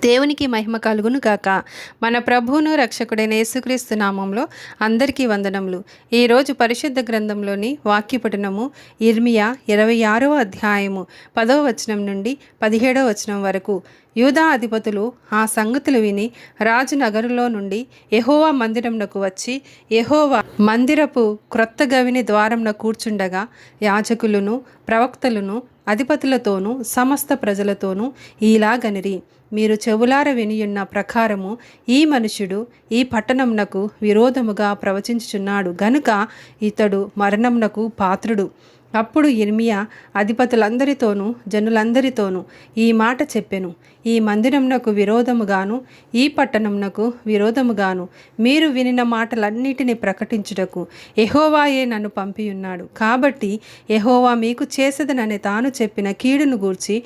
దేవునికి మహిమ కలుగును గాక. మన ప్రభువును రక్షకుడైన యేసుక్రీస్తు నామంలో అందరికీ వందనములు. ఈరోజు పరిశుద్ధ గ్రంథంలోని వాక్య పఠనము ఇర్మియా 26వ అధ్యాయము 10వ వచనం నుండి 17వ వచనం వరకు. యూదా అధిపతులు ఆ సంగతులు విని రాజు నగరులో నుండి యెహోవా మందిరమునకు వచ్చి యెహోవా మందిరపు క్రొత్త గవిని ద్వారంన కూర్చుండగా యాజకులను ప్రవక్తలను అధిపతులతోనూ సమస్త ప్రజలతోనూ ఇలాగనిరి, మీరు చెవులార వినియున్న ప్రకారము ఈ మనుష్యుడు ఈ పట్టణమునకు విరోధముగా ప్రవచించుచున్నాడు గనుక ఇతడు మరణమునకు పాత్రుడు. అప్పుడు ఇర్మియా అధిపతులందరితోనూ జనులందరితోనూ ఈ మాట చెప్పెను, ఈ మందిరమునకు విరోధముగాను ఈ పట్టణమునకు విరోధముగాను మీరు వినిన మాటలన్నిటినీ ప్రకటించుటకు యెహోవాయే నన్ను పంపియున్నాడు. కాబట్టి యెహోవా మీకు చేసేదనని తాను చెప్పిన కీడును గూర్చి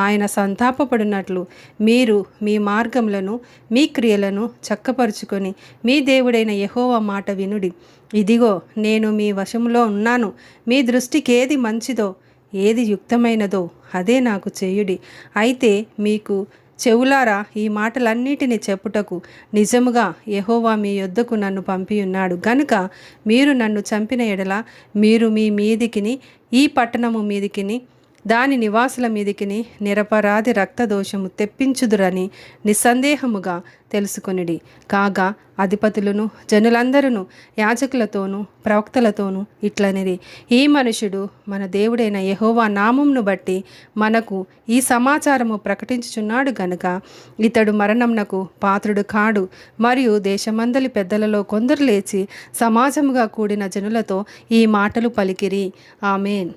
ఆయన సంతాపపడినట్లు మీరు మీ మార్గములను మీ క్రియలను చక్కపరుచుకొని మీ దేవుడైన యెహోవా మాట వినుడి. ఇదిగో నేను మీ వశములో ఉన్నాను. మీ దృష్టికి ఏది మంచిదో ఏది యుక్తమైనదో అదే నాకు చేయుడి. అయితే మీకు చెవులారా ఈ మాటలన్నిటినీ చెప్పుటకు నిజముగా యెహోవా మీ యొద్దకు నన్ను పంపియున్నాడు గనుక మీరు నన్ను చంపిన ఎడల మీరు మీ మీదికిని ఈ పట్టణము మీదికిని దాని నివాసుల మీదికిని నిరపరాధి రక్తదోషము తెప్పించుదురని నిస్సందేహముగా తెలుసుకొనిడి. కాగా అధిపతులను జనులందరూ యాజకులతోనూ ప్రవక్తలతోనూ ఇట్లనిరి, ఈ మనుషుడు మన దేవుడైన యెహోవా నామమును బట్టి మనకు ఈ సమాచారము ప్రకటించుచున్నాడు గనుక ఇతడు మరణమునకు పాత్రుడు కాడు. మరియు దేశమందలి పెద్దలలో కొందరు లేచి సమాజముగా కూడిన జనులతో ఈ మాటలు పలికిరి. ఆమేన్.